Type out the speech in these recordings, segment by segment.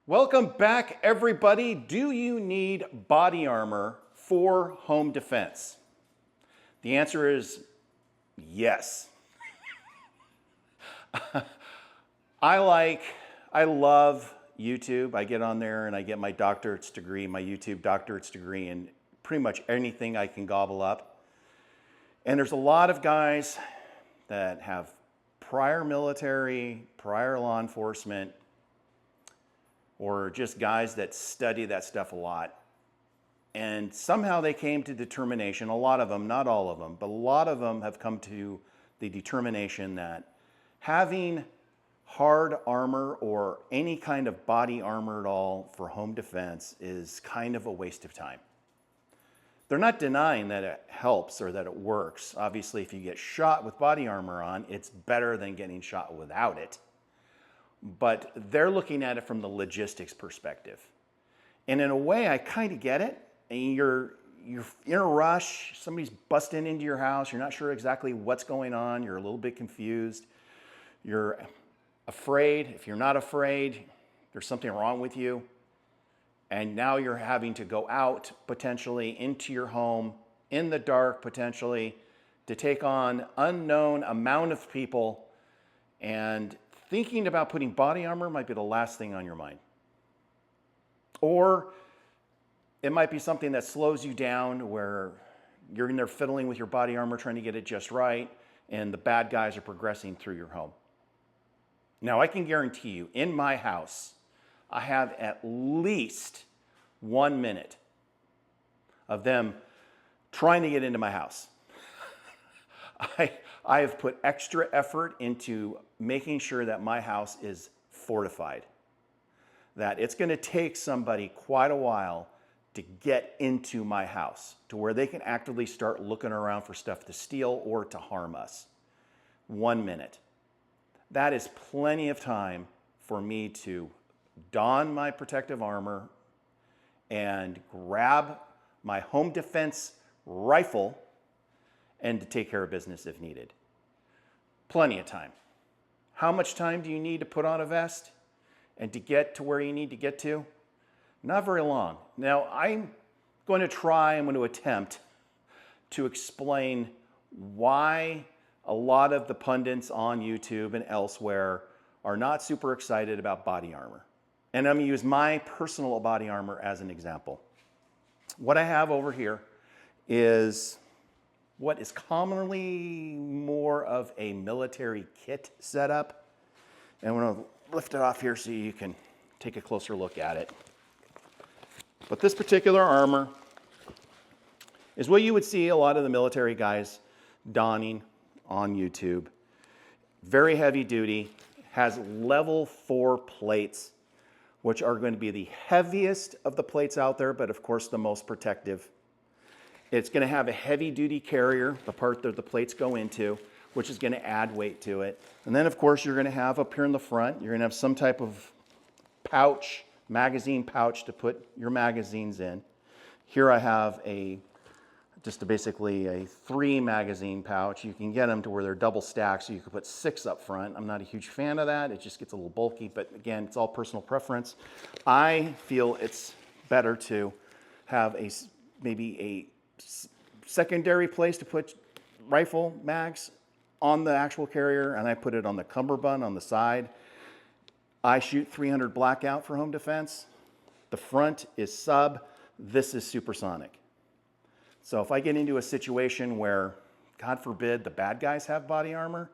Welcome back, everybody. Do you need body armor for home defense? The answer is yes. I love YouTube. I get on there and I get my doctorate's degree, my YouTube doctorate's degree in pretty much anything I can gobble up. And there's a lot of guys that have prior military, prior law enforcement, or just guys that study that stuff a lot. And somehow they came to determination, a lot of them, not all of them, but a lot of them have come to the determination that having hard armor or any kind of body armor at all for home defense is kind of a waste of time. They're not denying that it helps or that it works. Obviously, if you get shot with body armor on, it's better than getting shot without it. But they're looking at it from the logistics perspective. And in a way, I kind of get it. And you're in a rush, somebody's busting into your house, you're not sure exactly what's going on, you're a little bit confused, you're afraid. If you're not afraid, there's something wrong with you. And now you're having to go out potentially into your home in the dark potentially to take on unknown amount of people, and thinking about putting body armor might be the last thing on your mind. Or it might be something that slows you down where you're in there fiddling with your body armor trying to get it just right, and the bad guys are progressing through your home. Now, I can guarantee you, in my house, I have at least 1 minute of them trying to get into my house. I have put extra effort into making sure that my house is fortified, that it's going to take somebody quite a while to get into my house to where they can actively start looking around for stuff to steal or to harm us. 1 minute. That is plenty of time for me to don my protective armor and grab my home defense rifle and to take care of business if needed. Plenty of time. How much time do you need to put on a vest and to get to where you need to get to? Not very long. Now, I'm going to attempt to explain why a lot of the pundits on YouTube and elsewhere are not super excited about body armor. And I'm going to use my personal body armor as an example. What I have over here is what is commonly more of a military kit setup. And I'm going to lift it off here so you can take a closer look at it. But this particular armor is what you would see a lot of the military guys donning on YouTube. Very heavy duty, has level 4 plates, which are going to be the heaviest of the plates out there, but of course the most protective. It's going to have a heavy duty carrier, the part that the plates go into, which is going to add weight to it. And then of course you're going to have up here in the front, you're going to have some type of pouch, magazine pouch to put your magazines in. Here I have basically a 3 magazine pouch. You can get them to where they're double stacked, so you can put 6 up front. I'm not a huge fan of that. It just gets a little bulky, but again, it's all personal preference. I feel it's better to have maybe a secondary place to put rifle mags on the actual carrier, and I put it on the cummerbund on the side. I shoot 300 blackout for home defense. The front is sub. This is supersonic. So if I get into a situation where, God forbid, the bad guys have body armor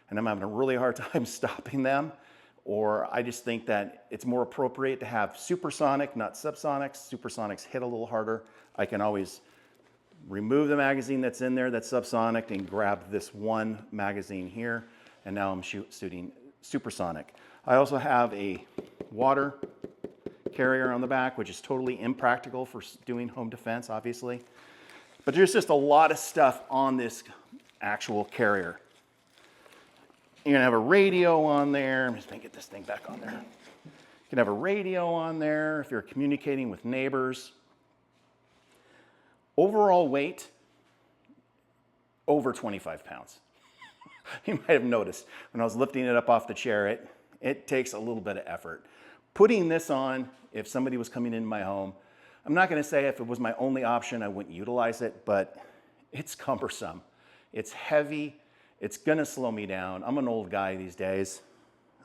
and I'm having a really hard time stopping them, or I just think that it's more appropriate to have supersonic, not subsonics. Supersonics hit a little harder. I can always remove the magazine that's in there that's subsonic and grab this one magazine here, and now I'm shooting supersonic. I also have a water carrier on the back, which is totally impractical for doing home defense, obviously. But there's just a lot of stuff on this actual carrier. You're gonna have a radio on there. I'm just gonna get this thing back on there. You can have a radio on there if you're communicating with neighbors. Overall weight, over 25 pounds. You might have noticed when I was lifting it up off the chair, it takes a little bit of effort. putting this on, if somebody was coming into my home, I'm not going to say if it was my only option, I wouldn't utilize it, but it's cumbersome. It's heavy. It's going to slow me down. I'm an old guy these days.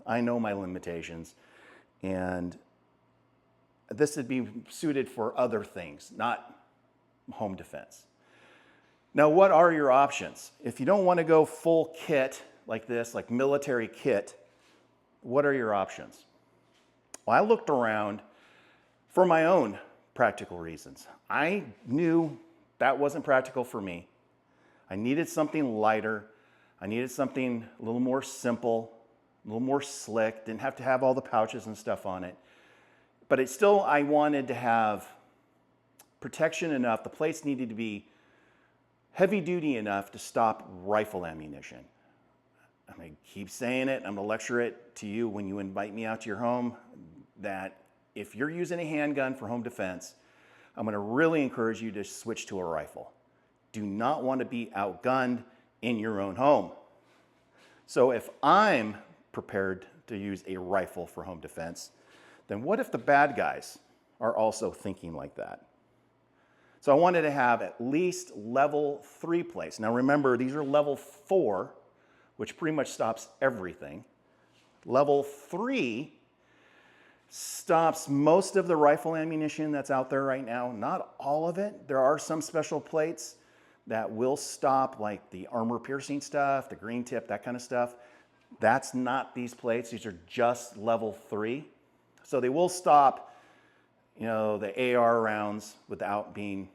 I know my limitations. And this would be suited for other things, not home defense. Now, what are your options? If you don't want to go full kit like this, like military kit, what are your options? Well, I looked around for my own practical reasons. I knew that wasn't practical for me. I needed something lighter. I needed something a little more simple, a little more slick, didn't have to have all the pouches and stuff on it. But I wanted to have protection enough. The plates needed to be heavy duty enough to stop rifle ammunition. I'm going to keep saying it. I'm going to lecture it to you when you invite me out to your home, that if you're using a handgun for home defense, I'm going to really encourage you to switch to a rifle. Do not want to be outgunned in your own home. So if I'm prepared to use a rifle for home defense, then what if the bad guys are also thinking like that? So I wanted to have at least level 3 plates. Now remember, these are level 4, which pretty much stops everything. Level 3 stops most of the rifle ammunition that's out there right now. Not all of it. There are some special plates that will stop, like the armor-piercing stuff, the green tip, that kind of stuff. That's not these plates. These are just level 3. So they will stop, the AR rounds without being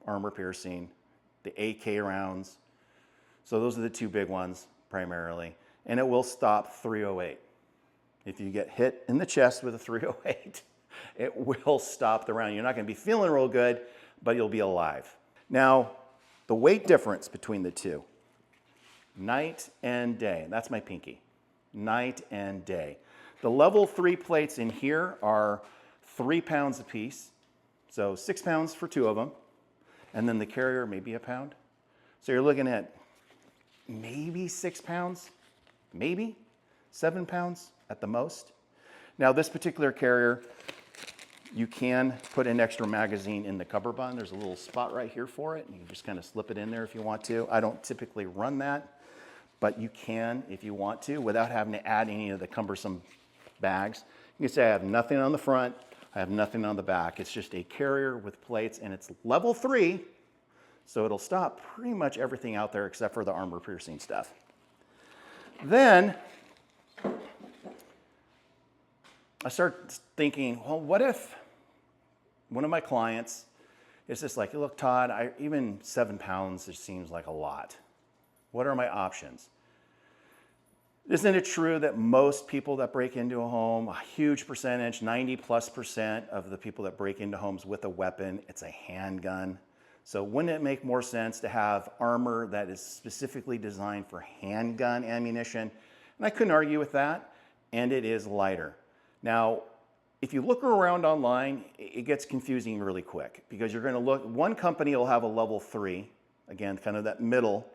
armor-piercing, the AK rounds. So those are the 2 big ones primarily. And it will stop .308. If you get hit in the chest with a .308, it will stop the round. You're not going to be feeling real good, but you'll be alive. Now, the weight difference between the two, night and day. That's my pinky. Night and day. The level 3 plates in here are 3 pounds apiece. So 6 pounds for 2 of them. And then the carrier, maybe a pound. So you're looking at maybe 6 pounds, maybe 7 pounds at the most. Now this particular carrier, you can put an extra magazine in the cover button. There's a little spot right here for it. And you can just kind of slip it in there if you want to. I don't typically run that, but you can if you want to without having to add any of the cumbersome bags. You can say I have nothing on the front, I have nothing on the back. It's just a carrier with plates, and it's level 3, so it'll stop pretty much everything out there except for the armor-piercing stuff. Then I start thinking, well, what if one of my clients is just like, look, Todd, even 7 pounds just seems like a lot. What are my options? Isn't it true that most people that break into a home, a huge percentage, 90+% of the people that break into homes with a weapon, it's a handgun. So wouldn't it make more sense to have armor that is specifically designed for handgun ammunition? And I couldn't argue with that, and it is lighter. Now, if you look around online, it gets confusing really quick because you're going to look, one company will have a level 3, again, kind of that middle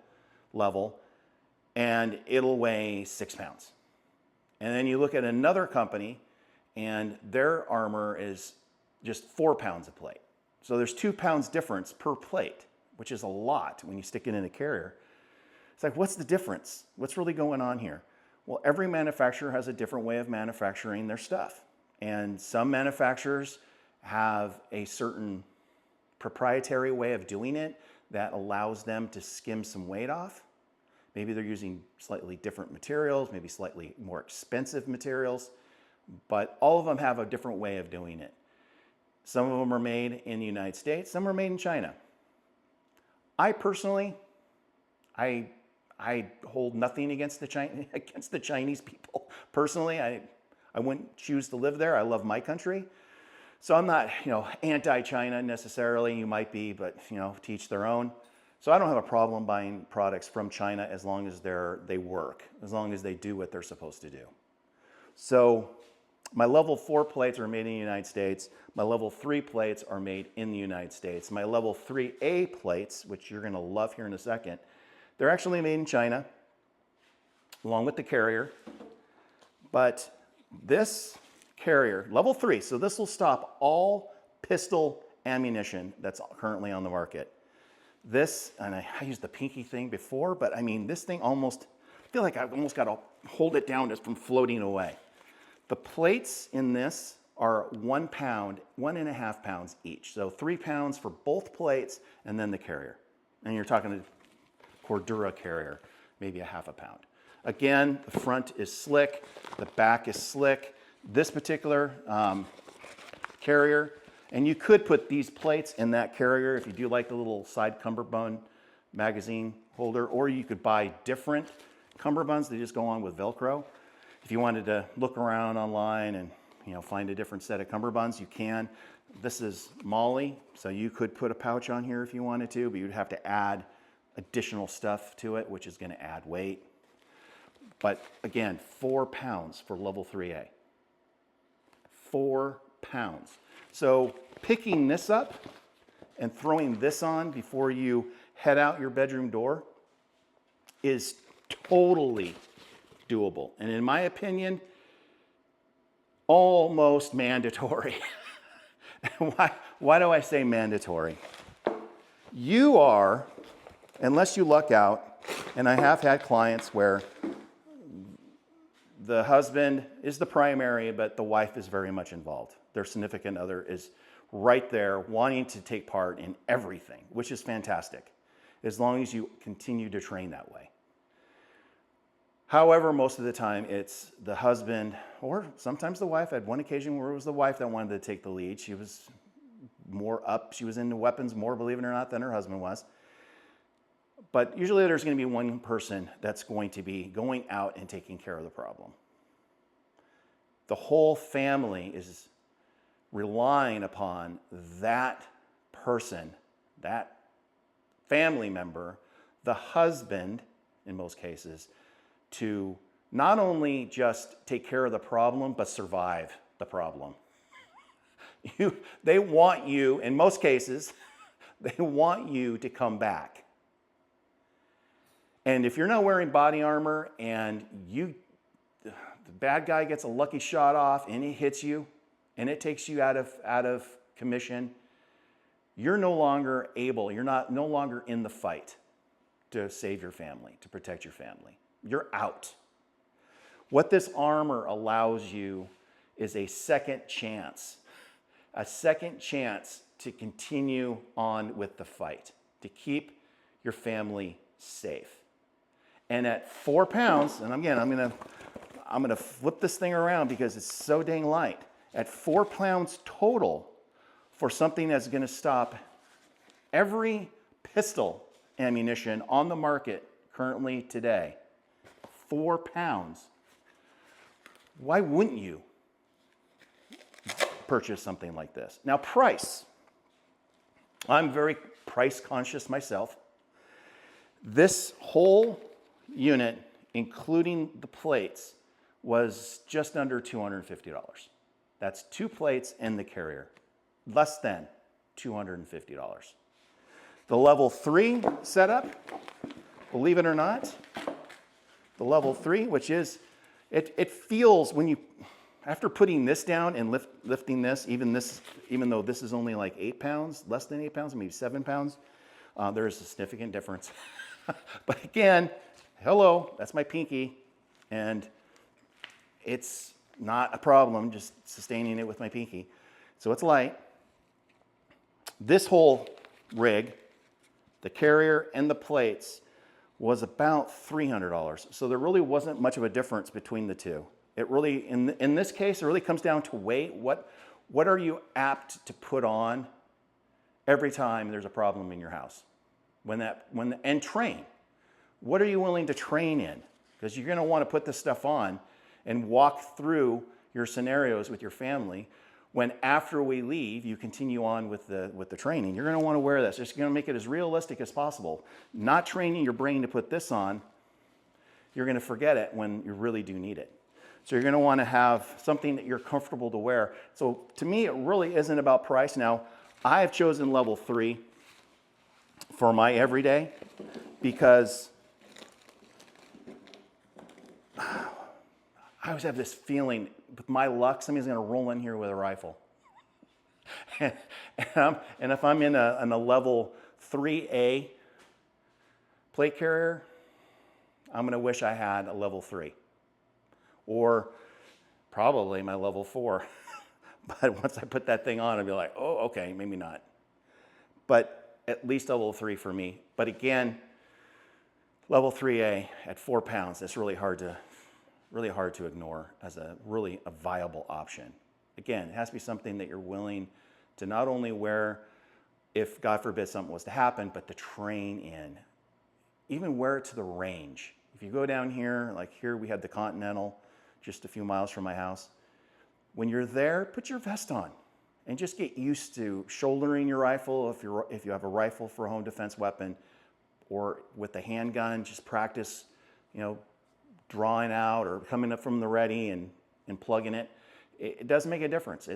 level, and it'll weigh 6 pounds. And then you look at another company and their armor is just 4 pounds a plate. So there's 2 pounds difference per plate, which is a lot when you stick it in a carrier. It's like, what's the difference? What's really going on here? Well, every manufacturer has a different way of manufacturing their stuff. And some manufacturers have a certain proprietary way of doing it that allows them to skim some weight off. Maybe they're using slightly different materials, maybe slightly more expensive materials, but all of them have a different way of doing it. Some of them are made in the United States, some are made in China. I personally, I hold nothing against the Chinese people. Personally, I wouldn't choose to live there. I love my country. So I'm not, anti-China necessarily. You might be, but, to each their own. So I don't have a problem buying products from China as long as they work, as long as they do what they're supposed to do. So my level 4 plates are made in the United States. My level 3 plates are made in the United States. My level 3A plates, which you're going to love here in a second, they're actually made in China, along with the carrier. But this carrier, level 3. So this will stop all pistol ammunition that's currently on the market. This, and I used the pinky thing before, but I mean, this thing almost, I feel like I've almost got to hold it down just from floating away. The plates in this are 1 pound, 1.5 pounds each. So 3 pounds for both plates and then the carrier. And you're talking a Cordura carrier, maybe a 1/2 pound. Again, the front is slick, the back is slick. This particular carrier, and you could put these plates in that carrier if you do like the little side cummerbund magazine holder, or you could buy different cummerbunds that just go on with Velcro. If you wanted to look around online and find a different set of cummerbunds, you can. This is Molly, so you could put a pouch on here if you wanted to, but you'd have to add additional stuff to it, which is going to add weight. But again, 4 pounds for level 3A. 4 pounds. So picking this up and throwing this on before you head out your bedroom door is totally doable. And in my opinion, almost mandatory. Why do I say mandatory? You are, unless you luck out, and I have had clients where the husband is the primary, but the wife is very much involved. Their significant other is right there wanting to take part in everything, which is fantastic, as long as you continue to train that way. However, most of the time it's the husband, or sometimes the wife. I had one occasion where it was the wife that wanted to take the lead. She was more up, she was into weapons more, believe it or not, than her husband was. But usually there's going to be one person that's going to be going out and taking care of the problem. The whole family is relying upon that person, that family member, the husband, in most cases, to not only just take care of the problem, but survive the problem. They want you, in most cases, they want you to come back. And if you're not wearing body armor and the bad guy gets a lucky shot off and it hits you and it takes you out of commission, you're no longer able, no longer in the fight to save your family, to protect your family. You're out. What this armor allows you is a second chance to continue on with the fight, to keep your family safe. And at 4 pounds, and again, I'm gonna flip this thing around because it's so dang light. At 4 pounds total for something that's gonna stop every pistol ammunition on the market currently today, 4 pounds. Why wouldn't you purchase something like this? Now, price. I'm very price conscious myself. This whole unit, including the plates, was just under $250. That's 2 plates and the carrier, less than $250. The level 3 setup, believe it or not, the level 3, which is, it feels when you, after putting this down and lifting this, even though this is only like 8 pounds, less than 8 pounds, maybe 7 pounds, there is a significant difference. But again, hello, that's my pinky, and it's not a problem just sustaining it with my pinky. So it's light. This whole rig, the carrier and the plates, was about $300. So there really wasn't much of a difference between the two. It really, in this case, it really comes down to weight. What are you apt to put on every time there's a problem in your house? And train. What are you willing to train in? Because you're going to want to put this stuff on and walk through your scenarios with your family. When after we leave, you continue on with the training. You're going to want to wear this. Just going to make it as realistic as possible. Not training your brain to put this on. You're going to forget it when you really do need it. So you're going to want to have something that you're comfortable to wear. So to me, it really isn't about price. Now, I have chosen level 3 for my everyday because I always have this feeling with my luck, somebody's going to roll in here with a rifle. and if I'm in a level 3A plate carrier, I'm going to wish I had a level 3. Or probably my level 4. But once I put that thing on, I'd be like, oh, okay, maybe not. But at least level 3 for me. But again, level 3A at 4 pounds, that's really hard to ignore as a viable option. Again, it has to be something that you're willing to not only wear if, God forbid, something was to happen, but to train in. Even wear it to the range. If you go down here, like here we had the Continental, just a few miles from my house. When you're there, put your vest on and just get used to shouldering your rifle if you have a rifle for a home defense weapon, or with the handgun, just practice, drawing out or coming up from the ready and plugging it. It does make a difference.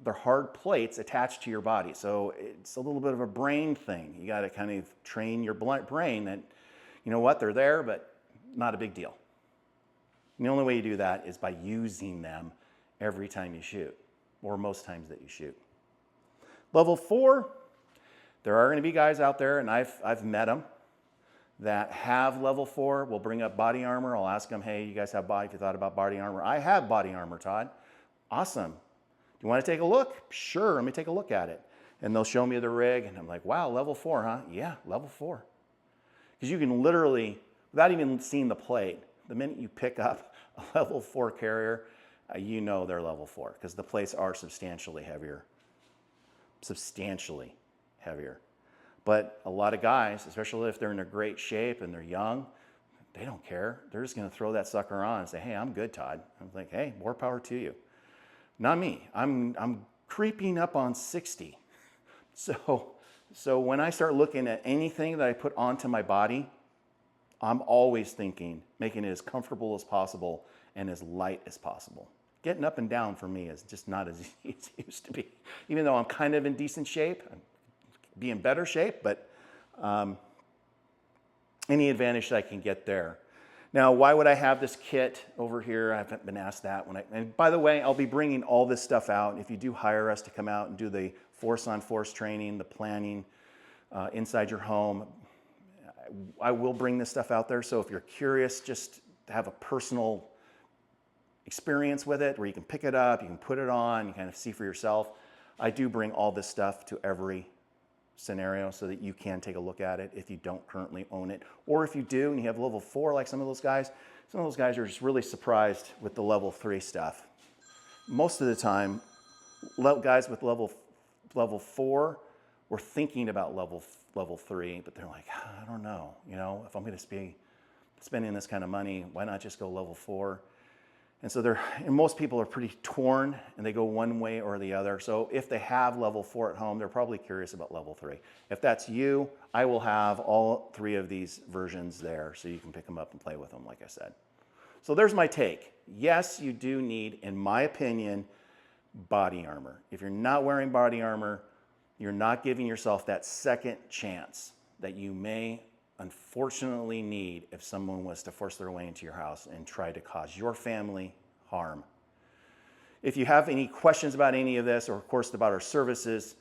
They're hard plates attached to your body, so it's a little bit of a brain thing. You got to kind of train your brain that, you know what, they're there, but not a big deal. And the only way you do that is by using them every time you shoot, or most times that you shoot. Level 4, there are going to be guys out there, and I've met them, that have level 4. We'll bring up body armor. I'll ask them, hey, you guys have if you thought about body armor? I have body armor, Todd. Awesome. Do you want to take a look? Sure, let me take a look at it. And they'll show me the rig, and I'm like, wow, level 4, huh? Yeah, level 4. Because you can literally, without even seeing the plate, the minute you pick up a level 4 carrier, you know they're level 4, because the plates are substantially heavier. Substantially heavier. But a lot of guys, especially if they're in a great shape and they're young, they don't care. They're just going to throw that sucker on and say, hey, I'm good, Todd. I'm like, hey, more power to you. Not me. I'm creeping up on 60. So when I start looking at anything that I put onto my body, I'm always thinking, making it as comfortable as possible and as light as possible. Getting up and down for me is just not as easy as it used to be. Even though I'm kind of in decent shape, I'm be in better shape, but any advantage that I can get there. Now, why would I have this kit over here? I haven't been asked that. And by the way, I'll be bringing all this stuff out. If you do hire us to come out and do the force-on-force training, the planning inside your home, I will bring this stuff out there. So if you're curious, just to have a personal experience with it, where you can pick it up, you can put it on, you kind of see for yourself. I do bring all this stuff to every scenario so that you can take a look at it if you don't currently own it. Or if you do and you have level 4 like some of those guys are just really surprised with the level 3 stuff. Most of the time, guys with level 4 were thinking about level 3, but they're like, I don't know, if I'm going to be spending this kind of money, why not just go level 4? And so most people are pretty torn, and they go one way or the other. So if they have level 4 at home, they're probably curious about level 3. If that's you, I will have all 3 of these versions there so you can pick them up and play with them, like I said. So there's my take. Yes, you do need, in my opinion, body armor. If you're not wearing body armor, you're not giving yourself that second chance that you may unfortunately need if someone was to force their way into your house and try to cause your family harm. If you have any questions about any of this, or of course about our services,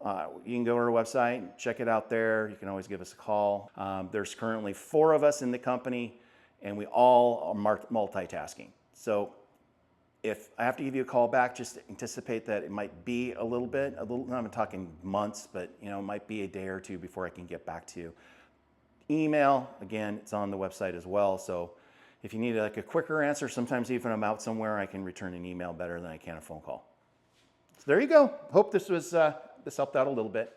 you can go to our website, check it out there. You can always give us a call. There's currently 4 of us in the company, and we all are multitasking. So if I have to give you a call back, just anticipate that it might be a little, I'm talking months, but it might be a day or 2 before I can get back to you. Email, again, it's on the website as well. So if you need like a quicker answer, sometimes even I'm out somewhere, I can return an email better than I can a phone call. So there you go. Hope this helped out a little bit.